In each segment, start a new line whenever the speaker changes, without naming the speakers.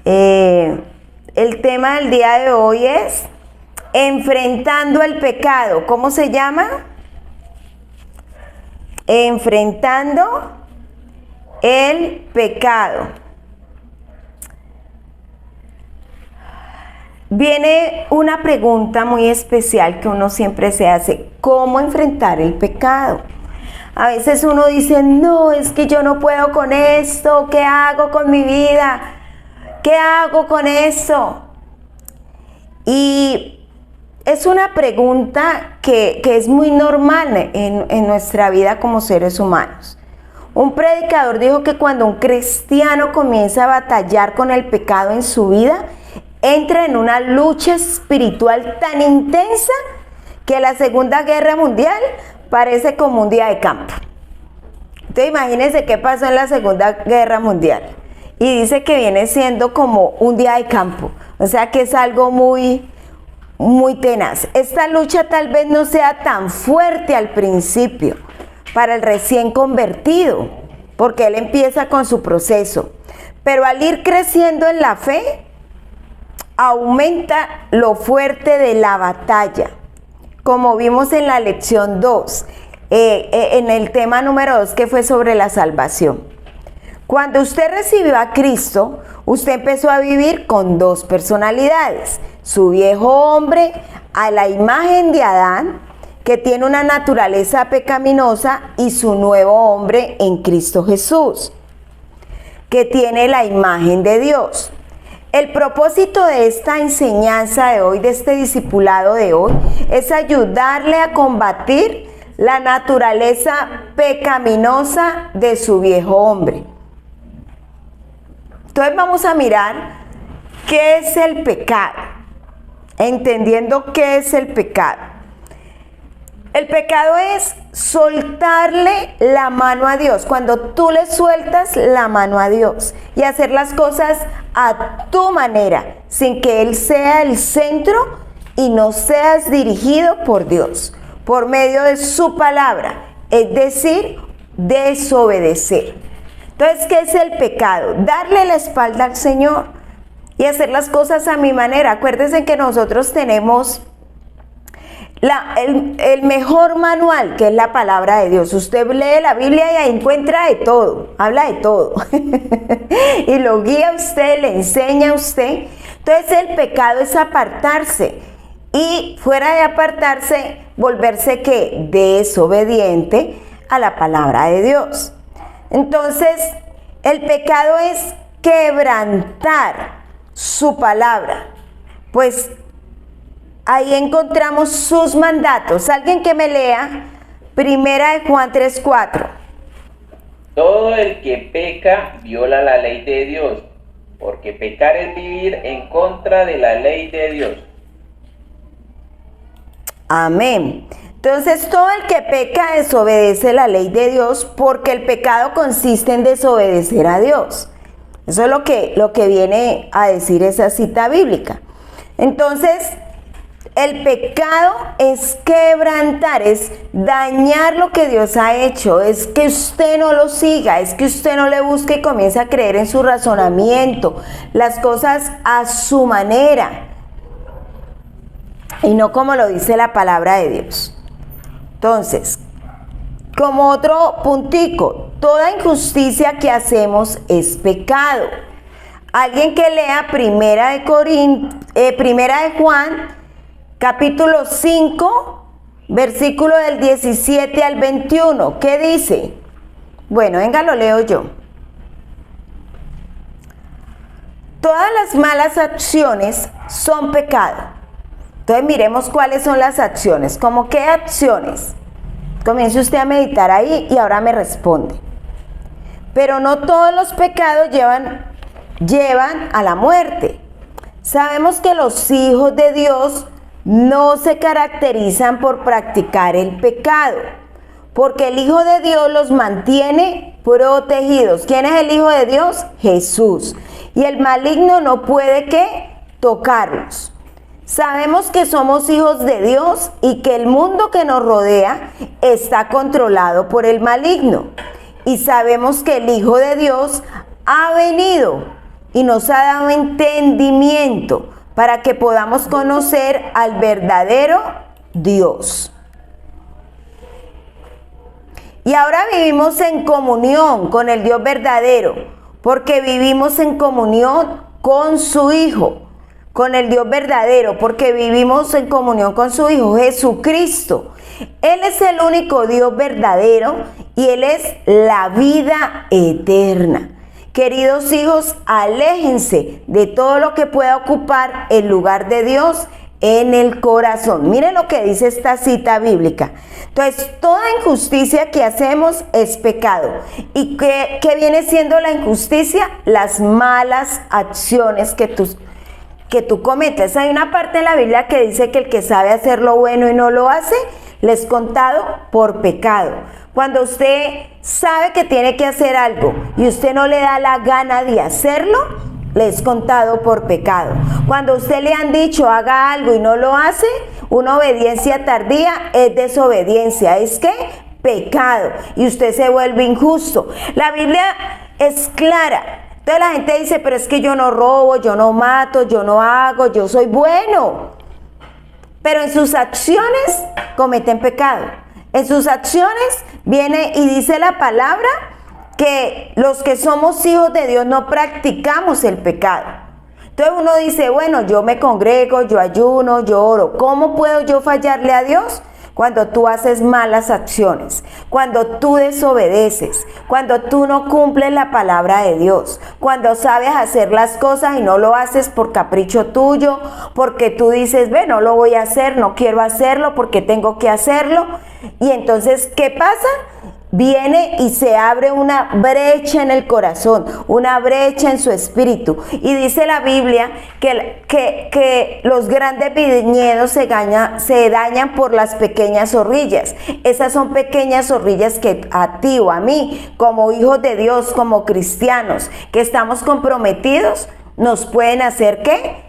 El tema del día de hoy es enfrentando el pecado. ¿Cómo se llama? Enfrentando el pecado. Viene una pregunta muy especial que uno siempre se hace: ¿cómo enfrentar el pecado? A veces uno dice: no, es que yo no puedo con esto, ¿qué hago con mi vida? ¿Qué hago con esto? Y es una pregunta que es muy normal en nuestra vida como seres humanos. Un predicador dijo que cuando un cristiano comienza a batallar con el pecado en su vida, entra en una lucha espiritual tan intensa que la Segunda Guerra Mundial parece como un día de campo. Entonces imagínense qué pasó en la Segunda Guerra Mundial. Y dice que viene siendo como un día de campo. O sea que es algo muy tenaz. Esta lucha tal vez no sea tan fuerte al principio para el recién convertido, porque él empieza con su proceso. Pero al ir creciendo en la fe, aumenta lo fuerte de la batalla, como vimos en la lección 2, en el tema número 2, que fue sobre la salvación. Cuando usted recibió a Cristo, usted empezó a vivir con dos personalidades: su viejo hombre a la imagen de Adán, que tiene una naturaleza pecaminosa, y su nuevo hombre en Cristo Jesús, que tiene la imagen de Dios. El propósito de esta enseñanza de hoy, de este discipulado de hoy, es ayudarle a combatir la naturaleza pecaminosa de su viejo hombre. Entonces vamos a mirar qué es el pecado, entendiendo qué es el pecado. El pecado es soltarle la mano a Dios, cuando tú le sueltas la mano a Dios y hacer las cosas a tu manera, sin que Él sea el centro y no seas dirigido por Dios, por medio de su palabra, es decir, desobedecer. Entonces, ¿qué es el pecado? Darle la espalda al Señor y hacer las cosas a mi manera. Acuérdense que nosotros tenemos el mejor manual, que es la palabra de Dios. Usted lee la Biblia y ahí encuentra de todo, habla de todo. Y lo guía a usted, le enseña a usted. Entonces el pecado es apartarse. Y fuera de apartarse, volverse ¿qué? Desobediente a la palabra de Dios. Entonces, el pecado es quebrantar su palabra. Pues ahí encontramos sus mandatos. Alguien que me lea 1 Juan 3:4.
Todo el que peca viola la ley de Dios, porque pecar es vivir en contra de la ley de Dios.
Amén. Entonces, todo el que peca desobedece la ley de Dios, porque el pecado consiste en desobedecer a Dios. Eso es lo que viene a decir esa cita bíblica. Entonces, el pecado es quebrantar, es dañar lo que Dios ha hecho, es que usted no lo siga, es que usted no le busque y comience a creer en su razonamiento, las cosas a su manera, y no como lo dice la palabra de Dios. Entonces, como otro puntico, toda injusticia que hacemos es pecado. Alguien que lea Primera de Juan, capítulo 5, versículo del 17 al 21. ¿Qué dice? Bueno, venga, lo leo yo. Todas las malas acciones son pecado. Entonces miremos cuáles son las acciones. ¿Cómo qué acciones? Comience usted a meditar ahí y ahora me responde. Pero no todos los pecados llevan a la muerte. Sabemos que los hijos de Dios no se caracterizan por practicar el pecado, porque el Hijo de Dios los mantiene protegidos. ¿Quién es el Hijo de Dios? Jesús. Y el maligno no puede ¿qué? Tocarlos. Sabemos que somos hijos de Dios y que el mundo que nos rodea está controlado por el maligno. Y sabemos que el Hijo de Dios ha venido y nos ha dado entendimiento para que podamos conocer al verdadero Dios. Y ahora vivimos en comunión con el Dios verdadero, porque vivimos en comunión con su Hijo, con el Dios verdadero, porque vivimos en comunión con su Hijo, Jesucristo. Él es el único Dios verdadero y Él es la vida eterna. Queridos hijos, aléjense de todo lo que pueda ocupar el lugar de Dios en el corazón. Miren lo que dice esta cita bíblica. Entonces, toda injusticia que hacemos es pecado. ¿Y qué viene siendo la injusticia? Las malas acciones que tú cometes. Hay una parte en la Biblia que dice que el que sabe hacer lo bueno y no lo hace, le es contado por pecado. Cuando usted sabe que tiene que hacer algo y usted no le da la gana de hacerlo, le es contado por pecado. Cuando a usted le han dicho haga algo y no lo hace, una obediencia tardía es desobediencia. ¿Es qué? Pecado. Y usted se vuelve injusto. La Biblia es clara. Entonces la gente dice, pero es que yo no robo, yo no mato, yo no hago, yo soy bueno. Pero en sus acciones cometen pecado. En sus acciones viene y dice la palabra que los que somos hijos de Dios no practicamos el pecado. Entonces uno dice, bueno, yo me congrego, yo ayuno, yo oro. ¿Cómo puedo yo fallarle a Dios? Cuando tú haces malas acciones, cuando tú desobedeces, cuando tú no cumples la palabra de Dios, cuando sabes hacer las cosas y no lo haces por capricho tuyo, porque tú dices, no lo voy a hacer, no quiero hacerlo porque tengo que hacerlo. Y entonces, ¿qué pasa? Viene y se abre una brecha en el corazón, una brecha en su espíritu. Y dice la Biblia que los grandes viñedos se dañan por las pequeñas zorrillas. Esas son pequeñas zorrillas que a ti o a mí, como hijos de Dios, como cristianos, que estamos comprometidos, nos pueden hacer ¿qué?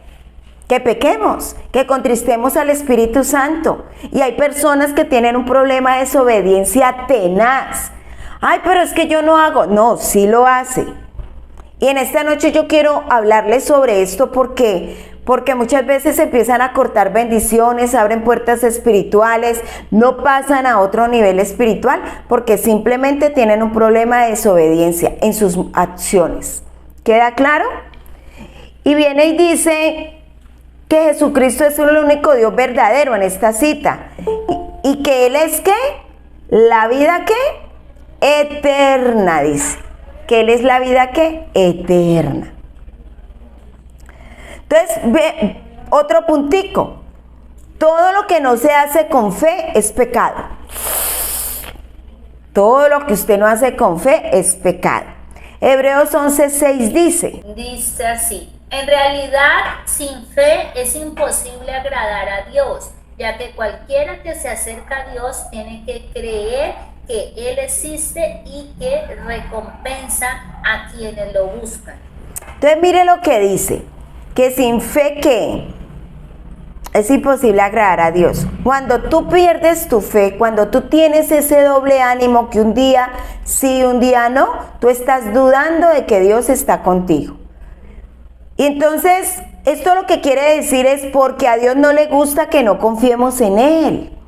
Que pequemos, que contristemos al Espíritu Santo. Y hay personas que tienen un problema de desobediencia tenaz. Ay, pero es que yo no hago. No, sí lo hace. Y en esta noche yo quiero hablarles sobre esto porque muchas veces se empiezan a cortar bendiciones, abren puertas espirituales, no pasan a otro nivel espiritual porque simplemente tienen un problema de desobediencia en sus acciones. ¿Queda claro? Y viene y dice que Jesucristo es el único Dios verdadero en esta cita. Y que Él es ¿qué? La vida ¿qué? Eterna, dice. Que Él es la vida ¿qué? Eterna. Entonces, ve otro puntico. Todo lo que no se hace con fe es pecado. Todo lo que usted no hace con fe es pecado. Hebreos 11:6
dice así. En realidad, sin fe es imposible agradar a Dios, ya que cualquiera que se acerca a Dios tiene que creer que Él existe y que recompensa a quienes lo buscan.
Entonces mire lo que dice, que sin fe ¿qué? Es imposible agradar a Dios. Cuando tú pierdes tu fe, cuando tú tienes ese doble ánimo que un día sí, un día no, tú estás dudando de que Dios está contigo. Y entonces, esto lo que quiere decir es porque a Dios no le gusta que no confiemos en Él.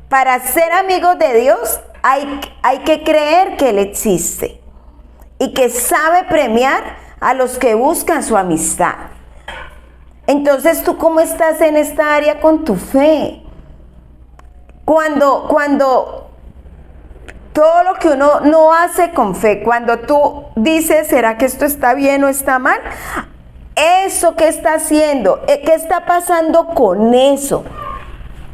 Para ser amigos de Dios hay que creer que Él existe y que sabe premiar a los que buscan su amistad. Entonces, ¿tú cómo estás en esta área con tu fe? Cuando todo lo que uno no hace con fe, cuando tú dices, ¿será que esto está bien o está mal? Eso que está haciendo, ¿qué está pasando con eso?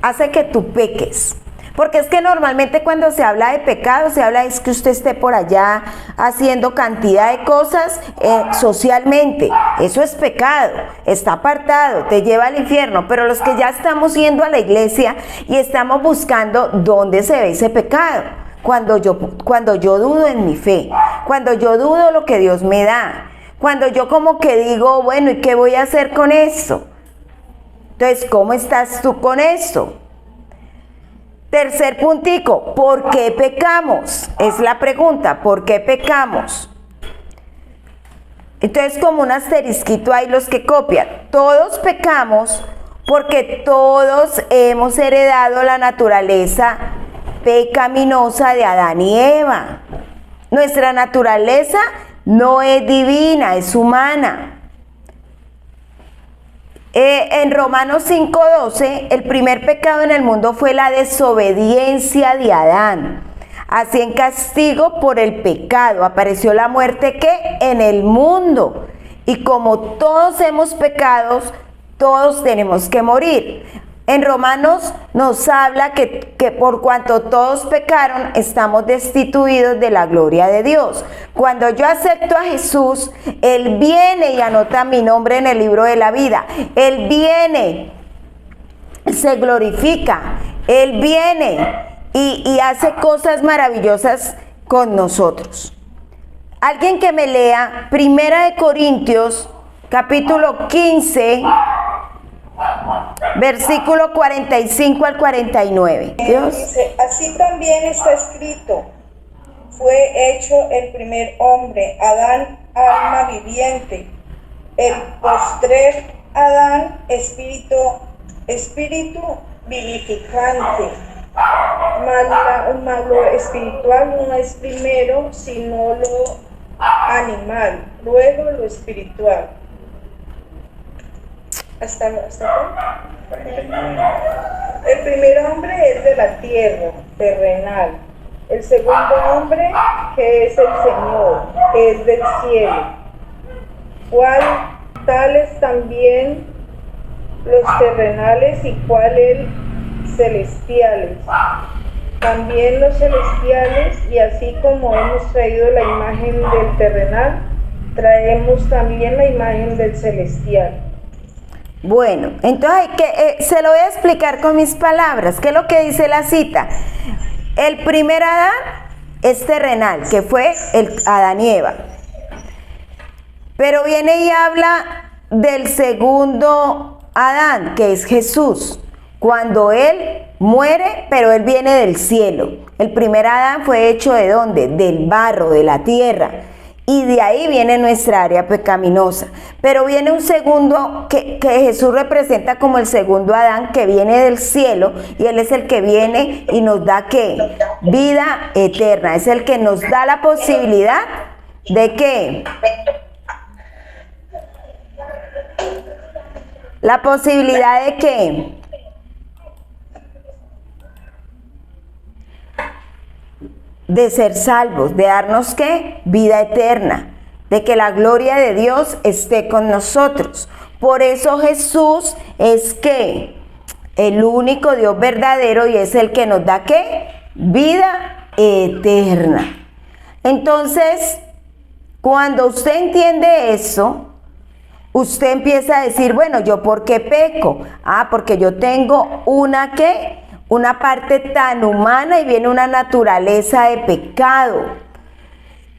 Hace que tú peques. Porque es que normalmente cuando se habla de pecado, se habla es que usted esté por allá haciendo cantidad de cosas socialmente. Eso es pecado, está apartado, te lleva al infierno. Pero los que ya estamos yendo a la iglesia y estamos buscando dónde se ve ese pecado. Cuando yo dudo en mi fe, cuando yo dudo lo que Dios me da, cuando yo como que digo, bueno, ¿y qué voy a hacer con esto? Entonces, ¿cómo estás tú con esto? Tercer puntico, ¿por qué pecamos? Es la pregunta, ¿por qué pecamos? Entonces, como un asterisquito ahí los que copian. Todos pecamos porque todos hemos heredado la naturaleza pecaminosa de Adán y Eva. Nuestra naturaleza no es divina, es humana. En Romanos 5:12, el primer pecado en el mundo fue la desobediencia de Adán. Así en castigo por el pecado apareció la muerte que en el mundo. Y como todos hemos pecado, todos tenemos que morir. En Romanos nos habla que por cuanto todos pecaron, estamos destituidos de la gloria de Dios. Cuando yo acepto a Jesús, Él viene y anota mi nombre en el libro de la vida. Él viene, se glorifica, Él viene y hace cosas maravillosas con nosotros. Alguien que me lea 1 Corintios, capítulo 15, versículo 45 al 49. Dios.
Dice, así también está escrito, fue hecho el primer hombre, Adán, alma viviente, el postrer Adán, espíritu vivificante. Mas lo espiritual no es primero, sino lo animal, luego lo espiritual. ¿Hasta acá? El primer hombre es de la tierra, terrenal. El segundo hombre, que es el Señor, es del cielo. Tales también los terrenales y cuáles celestiales. También los celestiales, y así como hemos traído la imagen del terrenal, traemos también la imagen del celestial.
Bueno, entonces se lo voy a explicar con mis palabras. ¿Qué es lo que dice la cita? El primer Adán es terrenal, que fue el Adán y Eva. Pero viene y habla del segundo Adán, que es Jesús. Cuando Él muere, pero Él viene del cielo. El primer Adán fue hecho ¿de dónde? Del barro, de la tierra. Y de ahí viene nuestra área pecaminosa. Pero viene un segundo que Jesús representa como el segundo Adán, que viene del cielo, y Él es el que viene y nos da ¿qué? Vida eterna. Es el que nos da la posibilidad de ¿qué? La posibilidad de ¿qué? De ser salvos, de darnos ¿qué? Vida eterna, de que la gloria de Dios esté con nosotros. Por eso Jesús es ¿qué? El único Dios verdadero, y es el que nos da ¿qué? Vida eterna. Entonces, cuando usted entiende eso, usted empieza a decir, bueno, ¿yo por qué peco? Porque yo tengo una ¿qué? Una parte tan humana, y viene una naturaleza de pecado.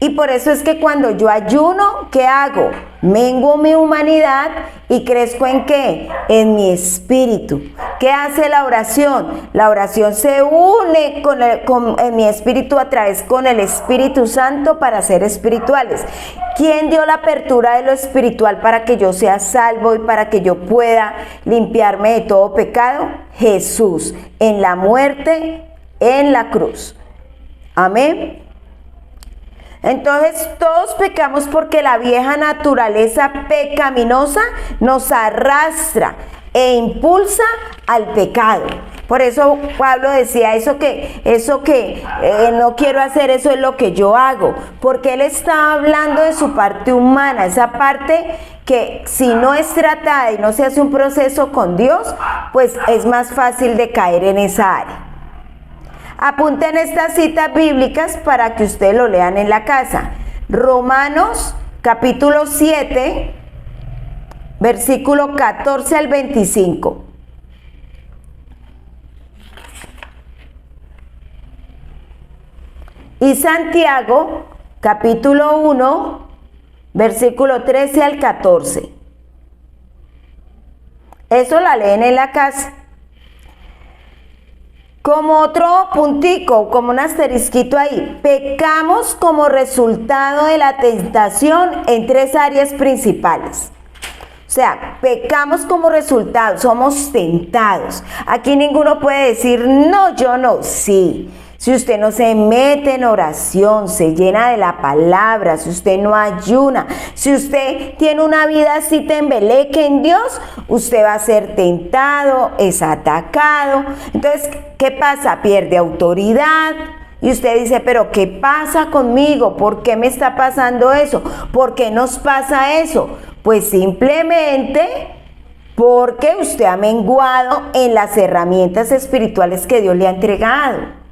Y por eso es que cuando yo ayuno, ¿qué hago? Menguo mi humanidad y crezco ¿en qué? En mi espíritu. ¿Qué hace la oración? La oración se une en mi espíritu a través con el Espíritu Santo para ser espirituales. ¿Quién dio la apertura de lo espiritual para que yo sea salvo y para que yo pueda limpiarme de todo pecado? Jesús, en la muerte, en la cruz. Amén. Entonces todos pecamos porque la vieja naturaleza pecaminosa nos arrastra e impulsa al pecado. Por eso Pablo decía eso que no quiero hacer, eso es lo que yo hago, porque él está hablando de su parte humana, esa parte que si no es tratada y no se hace un proceso con Dios, pues es más fácil de caer en esa área. Apunten estas citas bíblicas para que ustedes lo lean en la casa. Romanos capítulo 7, versículo 14 al 25. Y Santiago capítulo 1, versículo 13 al 14. Eso la leen en la casa. Como otro puntico, como un asterisquito ahí, pecamos como resultado de la tentación en 3 áreas principales. O sea, pecamos como resultado, somos tentados. Aquí ninguno puede decir, no, yo no, sí. Si usted no se mete en oración, se llena de la palabra, si usted no ayuna, si usted tiene una vida así tembeleque en Dios, usted va a ser tentado, es atacado. Entonces, ¿qué pasa? Pierde autoridad. Y usted dice, pero ¿qué pasa conmigo? ¿Por qué me está pasando eso? ¿Por qué nos pasa eso? Pues simplemente porque usted ha menguado en las herramientas espirituales que Dios le ha entregado.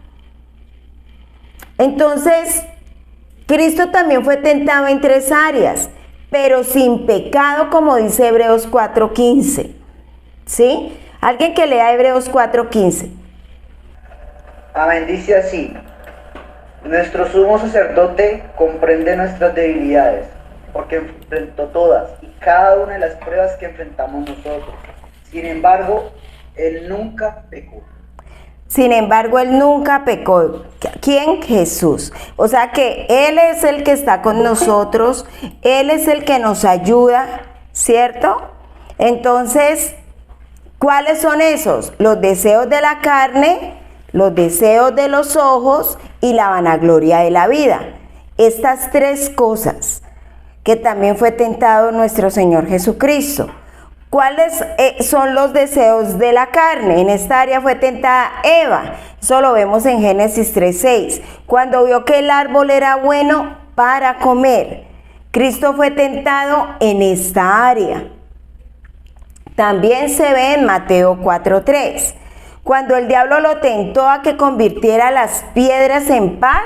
Entonces, Cristo también fue tentado en 3 áreas, pero sin pecado, como dice Hebreos 4:15. ¿Sí? Alguien que lea Hebreos 4:15.
Amén, dice así: nuestro sumo sacerdote comprende nuestras debilidades, porque enfrentó todas y cada una de las pruebas que enfrentamos nosotros. Sin embargo, él nunca pecó.
Sin embargo, él nunca pecó. ¿Quién? Jesús. O sea que Él es el que está con nosotros, Él es el que nos ayuda, ¿cierto? Entonces, ¿cuáles son esos? Los deseos de la carne, los deseos de los ojos y la vanagloria de la vida. Estas 3 cosas que también fue tentado nuestro Señor Jesucristo. ¿Cuáles son los deseos de la carne? En esta área fue tentada Eva. Eso lo vemos en Génesis 3:6. Cuando vio que el árbol era bueno para comer. Cristo fue tentado en esta área. También se ve en Mateo 4:3. Cuando el diablo lo tentó a que convirtiera las piedras en pan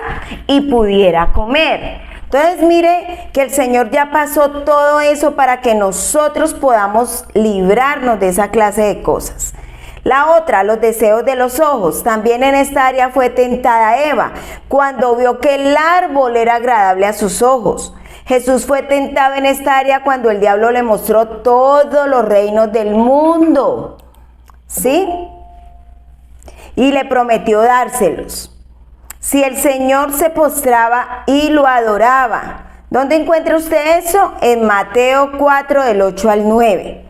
y pudiera comer. Entonces mire que el Señor ya pasó todo eso para que nosotros podamos librarnos de esa clase de cosas. La otra, los deseos de los ojos. También en esta área fue tentada Eva, cuando vio que el árbol era agradable a sus ojos. Jesús fue tentado en esta área cuando el diablo le mostró todos los reinos del mundo. ¿Sí? Y le prometió dárselos. Si el Señor se postraba y lo adoraba. ¿Dónde encuentra usted eso? En Mateo 4, del 8 al 9.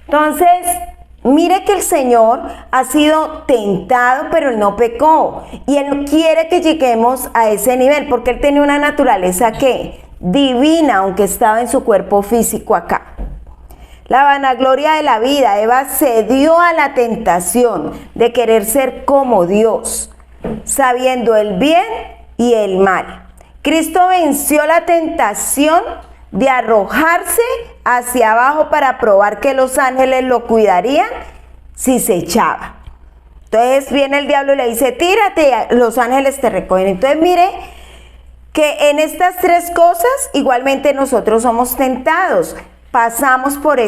Entonces, mire que el Señor ha sido tentado, pero Él no pecó. Y Él quiere que lleguemos a ese nivel, porque Él tenía una naturaleza que divina, aunque estaba en su cuerpo físico acá. La vanagloria de la vida. Eva cedió a la tentación de querer ser como Dios, sabiendo el bien y el mal. Cristo venció la tentación de arrojarse hacia abajo para probar que los ángeles lo cuidarían si se echaba. Entonces viene el diablo y le dice, tírate, los ángeles te recogen. Entonces mire que en estas 3 cosas igualmente nosotros somos tentados. Pasamos por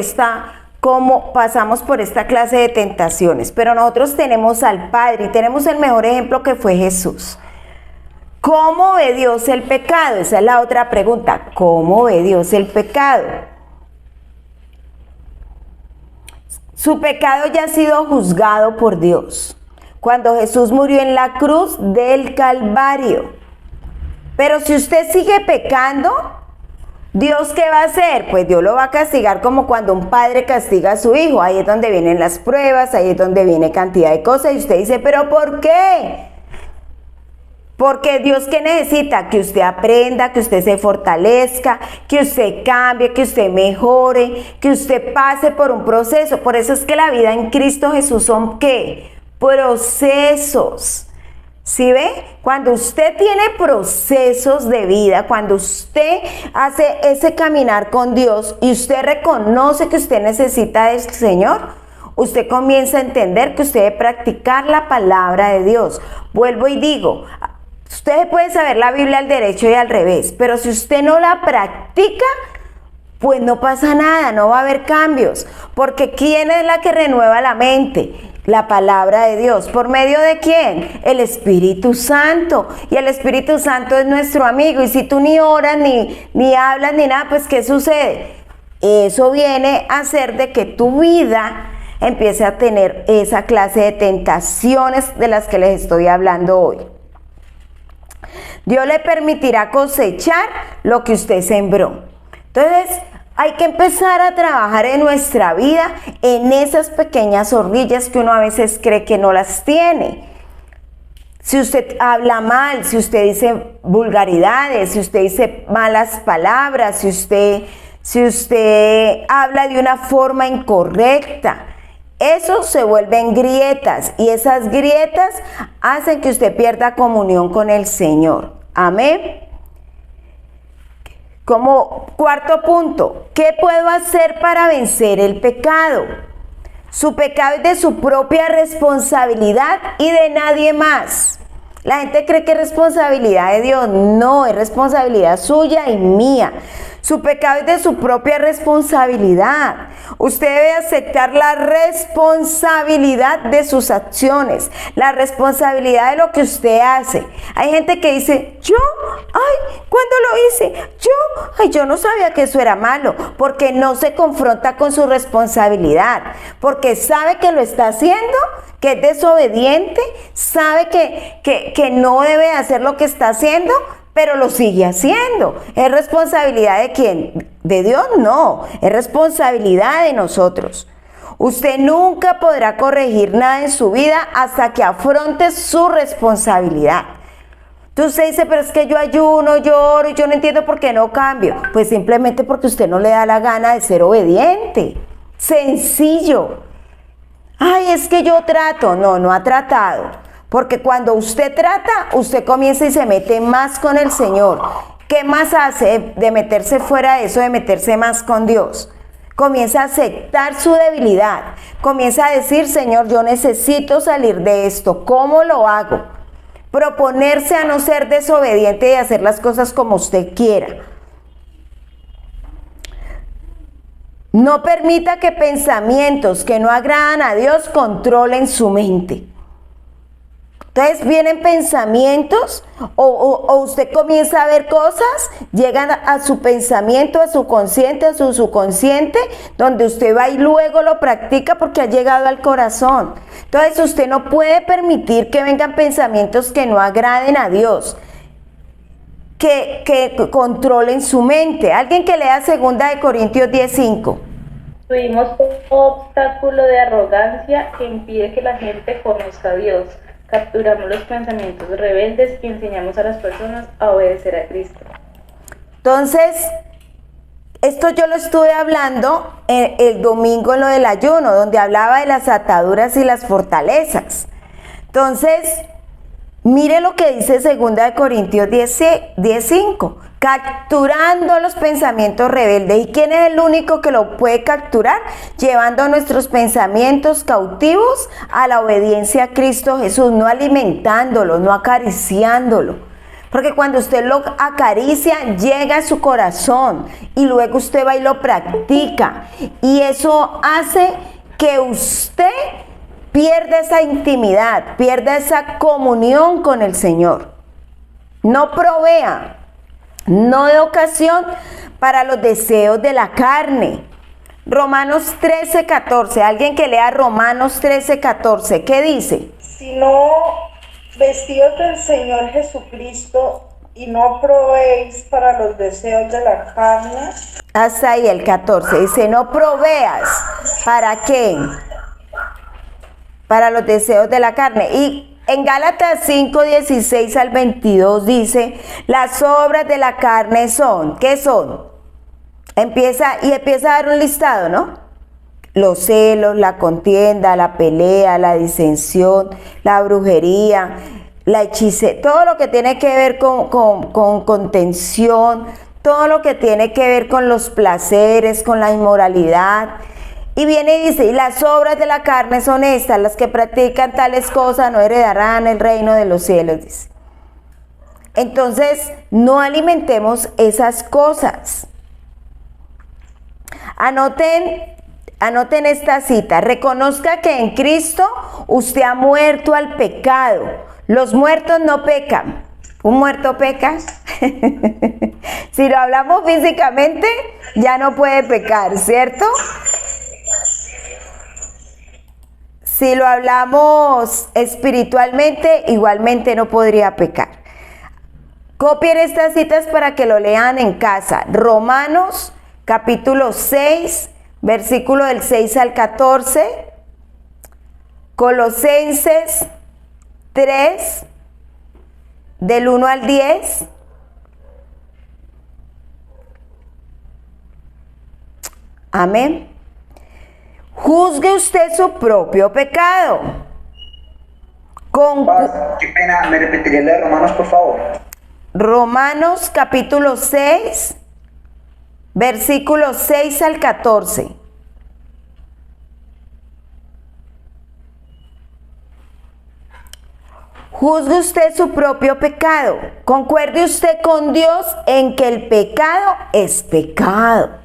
esta clase de tentaciones, pero nosotros tenemos al Padre y tenemos el mejor ejemplo que fue Jesús. ¿Cómo ve Dios el pecado? Esa es la otra pregunta. ¿Cómo ve Dios el pecado? Su pecado ya ha sido juzgado por Dios cuando Jesús murió en la cruz del Calvario. Pero si usted sigue pecando, ¿Dios qué va a hacer? Pues Dios lo va a castigar como cuando un padre castiga a su hijo. Ahí es donde vienen las pruebas, ahí es donde viene cantidad de cosas. Y usted dice, ¿pero por qué? Porque Dios, ¿qué necesita? Que usted aprenda, que usted se fortalezca, que usted cambie, que usted mejore, que usted pase por un proceso. Por eso es que la vida en Cristo Jesús son, ¿qué? Procesos. ¿Sí ve? Cuando usted tiene procesos de vida, cuando usted hace ese caminar con Dios y usted reconoce que usted necesita del Señor, usted comienza a entender que usted debe practicar la palabra de Dios. Vuelvo y digo, usted puede saber la Biblia al derecho y al revés, pero si usted no la practica, pues no pasa nada, no va a haber cambios. Porque ¿quién es la que renueva la mente? La palabra de Dios. ¿Por medio de quién? El Espíritu Santo. Y el Espíritu Santo es nuestro amigo. Y si tú ni oras, ni hablas, ni nada, pues ¿qué sucede? Eso viene a hacer de que tu vida empiece a tener esa clase de tentaciones de las que les estoy hablando hoy. Dios le permitirá cosechar lo que usted sembró. Entonces, hay que empezar a trabajar en nuestra vida en esas pequeñas orgullas que uno a veces cree que no las tiene. Si usted habla mal, si usted dice vulgaridades, si usted dice malas palabras, si usted habla de una forma incorrecta, eso se vuelven grietas y esas grietas hacen que usted pierda comunión con el Señor. Amén. Como cuarto punto, ¿qué puedo hacer para vencer el pecado? Su pecado es de su propia responsabilidad y de nadie más. La gente cree que es responsabilidad de Dios. No, es responsabilidad suya y mía. Su pecado es de su propia responsabilidad. Usted debe aceptar la responsabilidad de sus acciones, la responsabilidad de lo que usted hace. Hay gente que dice, ¿cuándo lo hice? Yo no sabía que eso era malo, porque no se confronta con su responsabilidad, porque sabe que lo está haciendo, que es desobediente, sabe que no debe hacer lo que está haciendo, pero lo sigue haciendo. ¿Es responsabilidad de quién? ¿De Dios? No, es responsabilidad de nosotros. Usted nunca podrá corregir nada en su vida hasta que afronte su responsabilidad. Entonces usted dice, pero es que yo ayuno, lloro y yo no entiendo por qué no cambio. Pues simplemente porque usted no le da la gana de ser obediente. Sencillo. Es que yo trato. No ha tratado. Porque cuando usted trata, usted comienza y se mete más con el Señor. ¿Qué más hace de meterse fuera de eso, de meterse más con Dios? Comienza a aceptar su debilidad. Comienza a decir, Señor, yo necesito salir de esto. ¿Cómo lo hago? Proponerse a no ser desobediente y hacer las cosas como usted quiera. No permita que pensamientos que no agradan a Dios controlen su mente. Entonces vienen pensamientos o usted comienza a ver cosas, llegan a su pensamiento, a su consciente, a su subconsciente, donde usted va y luego lo practica porque ha llegado al corazón. Entonces usted no puede permitir que vengan pensamientos que no agraden a Dios, que controlen su mente. Alguien que lea 2 Corintios 10:5.
Tuvimos un obstáculo de arrogancia que impide que la gente conozca a Dios. Capturamos los pensamientos rebeldes y enseñamos a las personas a obedecer a Cristo.
Entonces, esto yo lo estuve hablando el domingo en lo del ayuno, donde hablaba de las ataduras y las fortalezas. Entonces, mire lo que dice 2 Corintios 10:5. Capturando los pensamientos rebeldes. ¿Y quién es el único que lo puede capturar? Llevando nuestros pensamientos cautivos a la obediencia a Cristo Jesús, no alimentándolo, no acariciándolo. Porque cuando usted lo acaricia, llega a su corazón y luego usted va y lo practica. Y eso hace que usted pierda esa intimidad, pierda esa comunión con el Señor. No provea. No de ocasión para los deseos de la carne. Romanos 13:14. Alguien que lea Romanos 13:14. ¿Qué dice?
Sino vestidos del Señor Jesucristo y no proveéis para los deseos de la carne.
Hasta ahí el 14. Dice, no proveas. ¿Para qué? Para los deseos de la carne. Y en Gálatas 5:16 al 22 dice, las obras de la carne son, ¿qué son? Empieza a dar un listado, ¿no? Los celos, la contienda, la pelea, la disensión, la brujería, la hechicería, todo lo que tiene que ver con contención, todo lo que tiene que ver con los placeres, con la inmoralidad. Y viene y dice, y las obras de la carne son estas, las que practican tales cosas no heredarán el reino de los cielos, dice. Entonces, no alimentemos esas cosas. Anoten esta cita. Reconozca que en Cristo usted ha muerto al pecado. Los muertos no pecan. ¿Un muerto peca? Si lo hablamos físicamente, ya no puede pecar, ¿cierto? Si lo hablamos espiritualmente, igualmente no podría pecar. Copien estas citas para que lo lean en casa. Romanos capítulo 6, versículo del 6 al 14. Colosenses 3, del 1 al 10. Amén. Juzgue usted su propio pecado.
Qué pena, ¿me repetiría la de Romanos, por favor?
Romanos capítulo 6, versículos 6 al 14. Juzgue usted su propio pecado. Concuerde usted con Dios en que el pecado es pecado.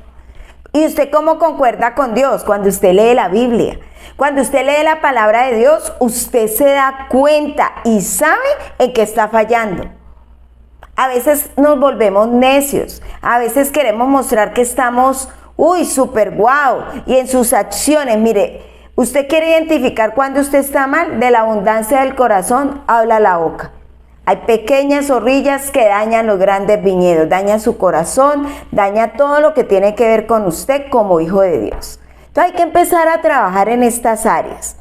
¿Y usted cómo concuerda con Dios? Cuando usted lee la Biblia. Cuando usted lee la palabra de Dios, usted se da cuenta y sabe en qué está fallando. A veces nos volvemos necios. A veces queremos mostrar que estamos, súper guau. Y en sus acciones, mire, usted quiere identificar cuando usted está mal. De la abundancia del corazón habla la boca. Hay pequeñas zorrillas que dañan los grandes viñedos, dañan su corazón, daña todo lo que tiene que ver con usted como hijo de Dios. Entonces hay que empezar a trabajar en estas áreas.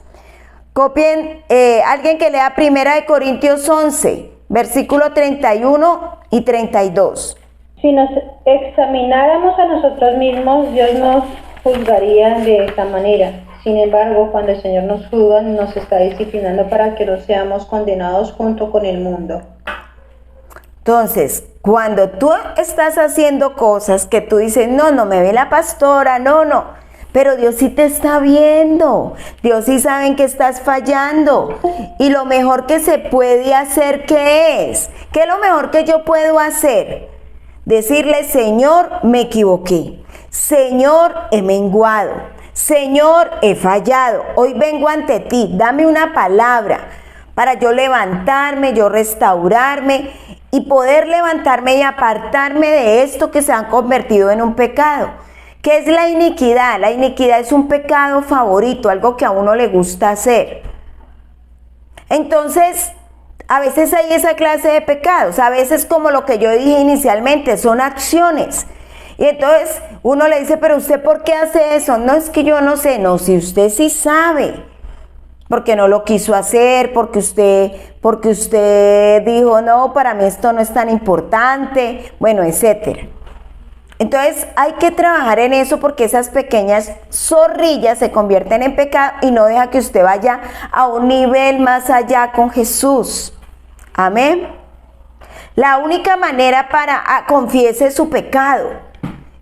Copien, alguien que lea 1 Corintios 11, versículo 31 y 32.
Si nos examináramos a nosotros mismos, Dios nos juzgaría de esta manera. Sin embargo, cuando el Señor nos juzga, nos está disciplinando para que no seamos condenados junto con el mundo.
Entonces, cuando tú estás haciendo cosas que tú dices, no me ve la pastora, no, pero Dios sí te está viendo, Dios sí sabe en que estás fallando. Y lo mejor que se puede hacer, ¿qué es? ¿Qué es lo mejor que yo puedo hacer? Decirle, Señor, me equivoqué, Señor, he menguado, Señor, he fallado, hoy vengo ante ti, dame una palabra para yo levantarme, yo restaurarme y poder levantarme y apartarme de esto que se han convertido en un pecado. ¿Qué es la iniquidad? La iniquidad es un pecado favorito, algo que a uno le gusta hacer. Entonces, a veces hay esa clase de pecados, a veces como lo que yo dije inicialmente, son acciones. Y entonces uno le dice, pero usted ¿por qué hace eso? No, es que yo no sé. No, si usted sí sabe, porque no lo quiso hacer, porque usted dijo, no, para mí esto no es tan importante, bueno, etcétera. Entonces hay que trabajar en eso porque esas pequeñas zorrillas se convierten en pecado y no deja que usted vaya a un nivel más allá con Jesús. Amén. La única manera para confiese su pecado.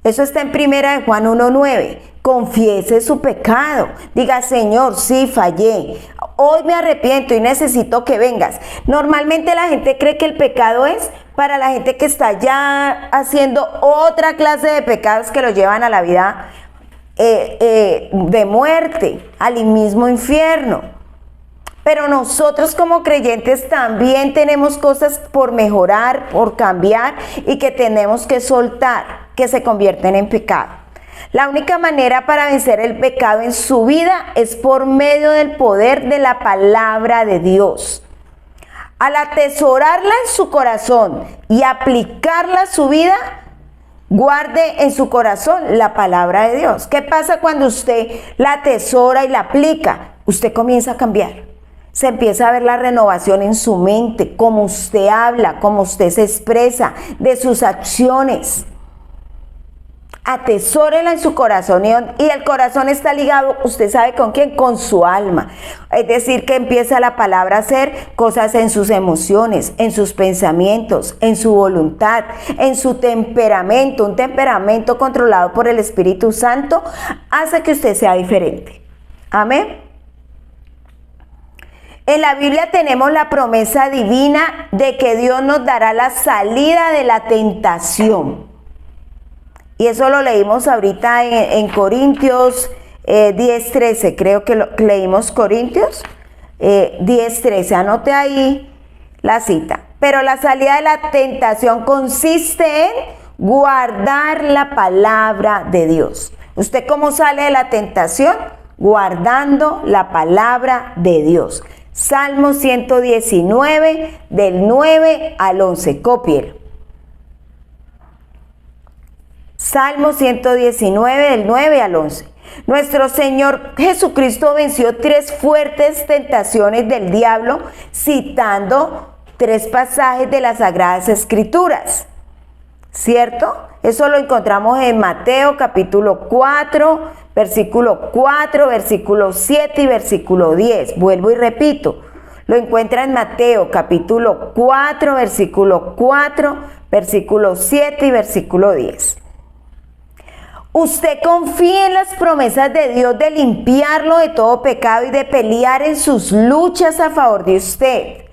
Eso está en 1 Juan 1:9. Confiese su pecado. Diga, Señor, sí fallé. Hoy me arrepiento y necesito que vengas. Normalmente la gente cree que el pecado es para la gente que está ya haciendo otra clase de pecados que lo llevan a la vida de muerte, al mismo infierno. Pero nosotros como creyentes también tenemos cosas por mejorar, por cambiar y que tenemos que soltar, que se convierten en pecado. La única manera para vencer el pecado en su vida es por medio del poder de la palabra de Dios. Al atesorarla en su corazón y aplicarla a su vida, guarde en su corazón la palabra de Dios. ¿Qué pasa cuando usted la atesora y la aplica? Usted comienza a cambiar. Se empieza a ver la renovación en su mente, cómo usted habla, cómo usted se expresa, de sus acciones. Atesórela en su corazón y el corazón está ligado, ¿usted sabe con quién? Con su alma. Es decir, que empieza la palabra a hacer cosas en sus emociones, en sus pensamientos, en su voluntad, en su temperamento. Un temperamento controlado por el Espíritu Santo hace que usted sea diferente. Amén. En la Biblia tenemos la promesa divina de que Dios nos dará la salida de la tentación. Y eso lo leímos ahorita en Corintios 10:13, creo que leímos Corintios 10:13, anote ahí la cita. Pero la salida de la tentación consiste en guardar la palabra de Dios. ¿Usted cómo sale de la tentación? guardando la palabra de Dios. Salmo 119, del 9 al 11. Cópielo. Salmo 119, del 9 al 11. Nuestro Señor Jesucristo venció 3 fuertes tentaciones del diablo, citando 3 pasajes de las Sagradas Escrituras. ¿Cierto? Eso lo encontramos en Mateo capítulo 4, versículo 4, versículo 7 y versículo 10. Vuelvo y repito. Lo encuentra en Mateo capítulo 4, versículo 4, versículo 7 y versículo 10. Usted confía en las promesas de Dios de limpiarlo de todo pecado y de pelear en sus luchas a favor de usted.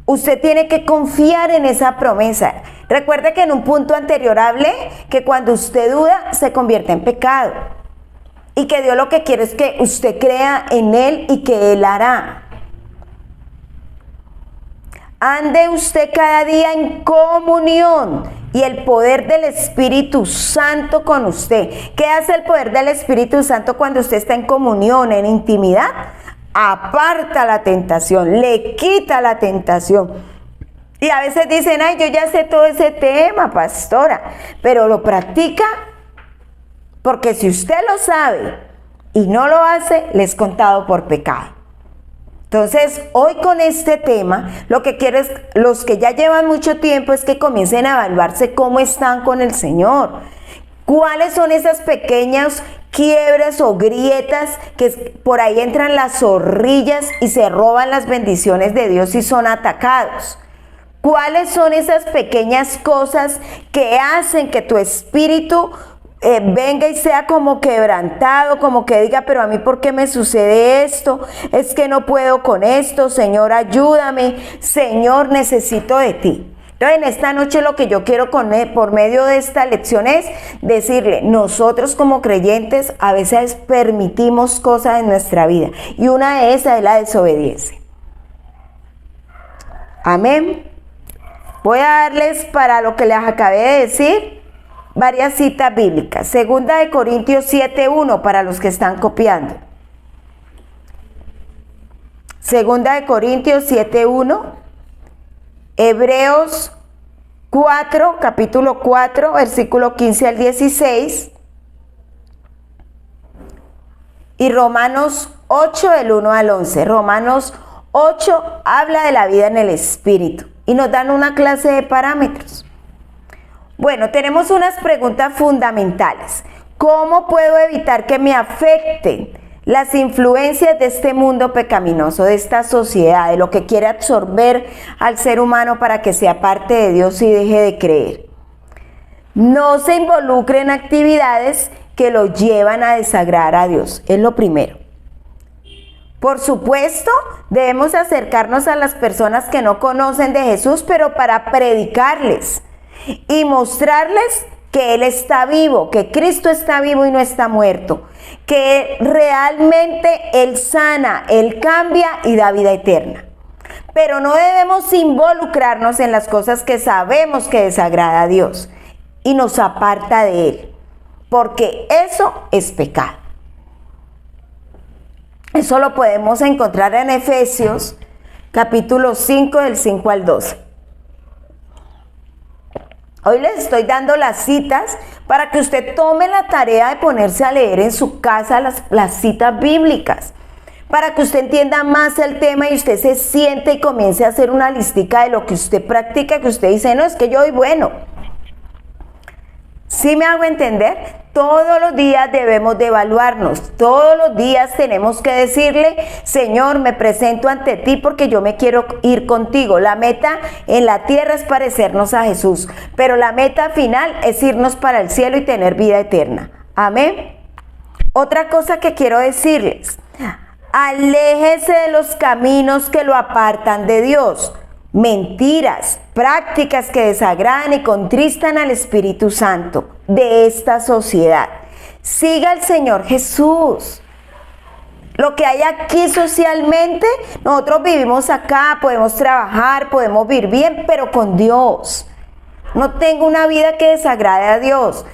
Usted tiene que confiar en esa promesa. Recuerde que en un punto anterior hablé que cuando usted duda se convierte en pecado. Y que Dios lo que quiere es que usted crea en Él y que Él hará. Ande usted cada día en comunión y el poder del Espíritu Santo con usted. ¿Qué hace el poder del Espíritu Santo cuando usted está en comunión, en intimidad? Aparta la tentación, le quita la tentación. Y a veces dicen, ay, yo ya sé todo ese tema, pastora, pero lo practica, porque si usted lo sabe y no lo hace, le es contado por pecado. Entonces, hoy con este tema, lo que quiero es, los que ya llevan mucho tiempo, es que comiencen a evaluarse cómo están con el Señor. ¿Cuáles son esas pequeñas quiebres o grietas que por ahí entran las zorrillas y se roban las bendiciones de Dios y son atacados? ¿Cuáles son esas pequeñas cosas que hacen que tu espíritu venga y sea como quebrantado, como que diga, pero a mí ¿por qué me sucede esto? Es que no puedo con esto, Señor, ayúdame, Señor, necesito de ti. Entonces, en esta noche lo que yo quiero por medio de esta lección es decirle, nosotros como creyentes a veces permitimos cosas en nuestra vida y una de esas es la desobediencia. Amén. Voy a darles para lo que les acabé de decir varias citas bíblicas. Segunda de Corintios 7:1 para los que están copiando. Segunda de Corintios 7:1. Hebreos 4, capítulo 4, versículo 15 al 16. Y Romanos 8, del 1 al 11. Romanos 8 habla de la vida en el Espíritu y nos dan una clase de parámetros. Bueno, tenemos unas preguntas fundamentales. ¿Cómo puedo evitar que me afecten las influencias de este mundo pecaminoso, de esta sociedad, de lo que quiere absorber al ser humano para que sea parte de Dios y deje de creer? No se involucre en actividades que lo llevan a desagradar a Dios, es lo primero. Por supuesto, debemos acercarnos a las personas que no conocen de Jesús, pero para predicarles y mostrarles que Él está vivo, que Cristo está vivo y no está muerto, que realmente Él sana, Él cambia y da vida eterna. Pero no debemos involucrarnos en las cosas que sabemos que desagrada a Dios y nos aparta de Él, porque eso es pecado. Eso lo podemos encontrar en Efesios capítulo 5 del 5 al 12. Hoy les estoy dando las citas para que usted tome la tarea de ponerse a leer en su casa las citas bíblicas, para que usted entienda más el tema y usted se siente y comience a hacer una listica de lo que usted practica, que usted dice, no, es que yo soy bueno. ¿Sí me hago entender? Todos los días debemos de evaluarnos, todos los días tenemos que decirle, Señor, me presento ante ti porque yo me quiero ir contigo. La meta en la tierra es parecernos a Jesús, pero la meta final es irnos para el cielo y tener vida eterna. Amén. Otra cosa que quiero decirles, aléjese de los caminos que lo apartan de Dios. Mentiras, prácticas que desagradan y contristan al Espíritu Santo de esta sociedad. Siga al Señor Jesús. Lo que hay aquí socialmente, nosotros vivimos acá, podemos trabajar, podemos vivir bien, pero con Dios. No tengo una vida que desagrade a Dios.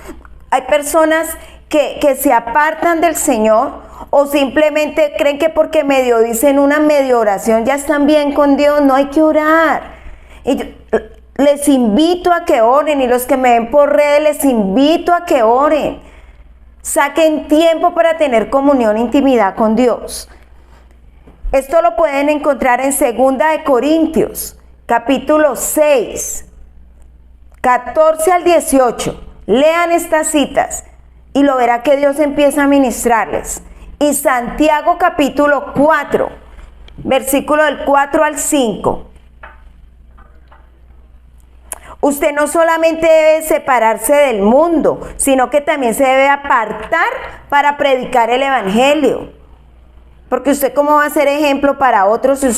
Hay personas que se apartan del Señor o simplemente creen que porque medio dicen una medio oración ya están bien con Dios. No, hay que orar. Y yo les invito a que oren, y los que me ven por redes les invito a que oren. Saquen tiempo para tener comunión e intimidad con Dios. Esto lo pueden encontrar en 2 de Corintios, capítulo 6, 14 al 18. Lean estas citas y lo verá que Dios empieza a ministrarles. Y Santiago capítulo 4, versículo del 4 al 5. Usted no solamente debe separarse del mundo, sino que también se debe apartar para predicar el evangelio. Porque usted, ¿cómo va a ser ejemplo para otros si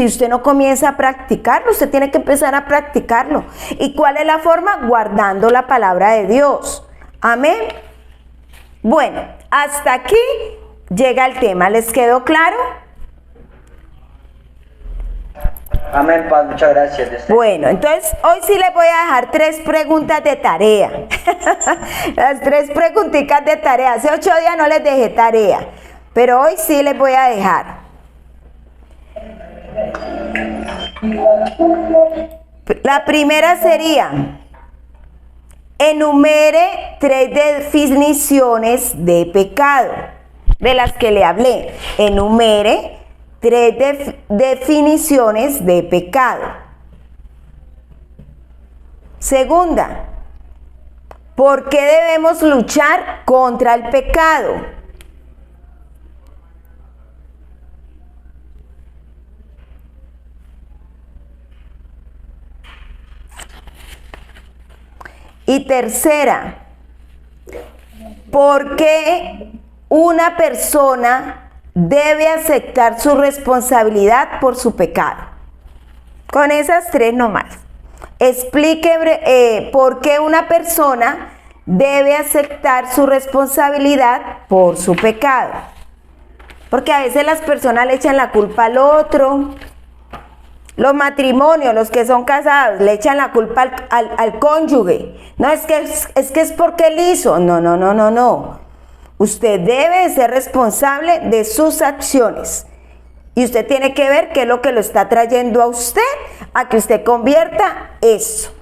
usted no comienza a practicarlo? Usted tiene que empezar a practicarlo. ¿Y cuál es la forma? Guardando la palabra de Dios. Amén. Bueno, hasta aquí llega el tema. ¿Les quedó claro?
Amén, Paz, muchas gracias.
Bueno, entonces hoy sí les voy a dejar 3 preguntas de tarea. Las 3 preguntitas de tarea. Hace 8 días no les dejé tarea, pero hoy sí les voy a dejar. La primera sería: enumere 3 definiciones de pecado, de las que le hablé. Enumere 3 definiciones de pecado. Segunda, ¿por qué debemos luchar contra el pecado? Y tercera, ¿por qué una persona debe aceptar su responsabilidad por su pecado? Con esas 3 nomás. Explique por qué una persona debe aceptar su responsabilidad por su pecado. Porque a veces las personas le echan la culpa al otro. Los matrimonios, los que son casados, le echan la culpa al cónyuge. No, es que es porque él hizo. No. Usted debe ser responsable de sus acciones. Y usted tiene que ver qué es lo que lo está trayendo a usted a que usted convierta eso.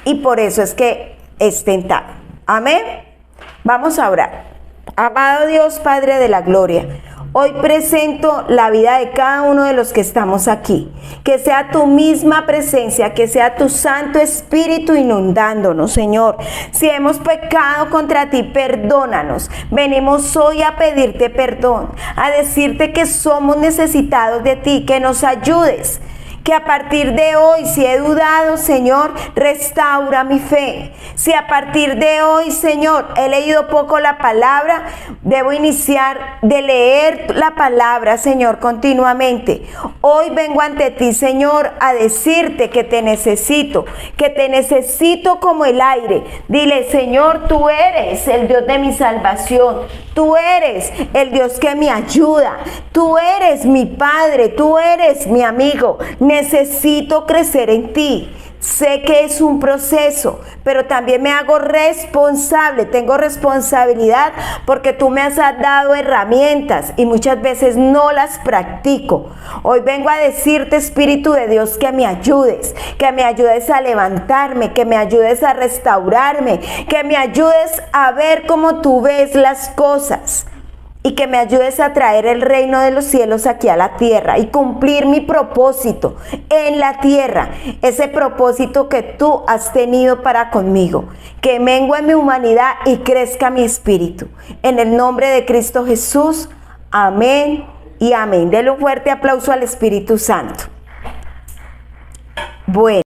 Y por eso es que es tentado. Amén. Vamos a orar. Amado Dios, Padre de la gloria, hoy presento la vida de cada uno de los que estamos aquí. Que sea tu misma presencia, que sea tu Santo Espíritu inundándonos, Señor. Si hemos pecado contra ti, perdónanos. Venimos hoy a pedirte perdón, a decirte que somos necesitados de ti, que nos ayudes. Que a partir de hoy, si he dudado, Señor, restaura mi fe. Si a partir de hoy, Señor, he leído poco la palabra, debo iniciar de leer la palabra, Señor, continuamente. Hoy vengo ante ti, Señor, a decirte que te necesito como el aire. Dile, Señor, tú eres el Dios de mi salvación. Tú eres el Dios que me ayuda. Tú eres mi Padre. Tú eres mi amigo. Necesito crecer en ti. Sé que es un proceso, pero también me hago responsable. Tengo responsabilidad porque tú me has dado herramientas y muchas veces no las practico. Hoy vengo a decirte, Espíritu de Dios, que me ayudes a levantarme, que me ayudes a restaurarme, que me ayudes a ver cómo tú ves las cosas. Y que me ayudes a traer el reino de los cielos aquí a la tierra y cumplir mi propósito en la tierra. Ese propósito que tú has tenido para conmigo. Que mengue mi humanidad y crezca mi espíritu. En el nombre de Cristo Jesús. Amén y amén. Denle un fuerte aplauso al Espíritu Santo. Bueno.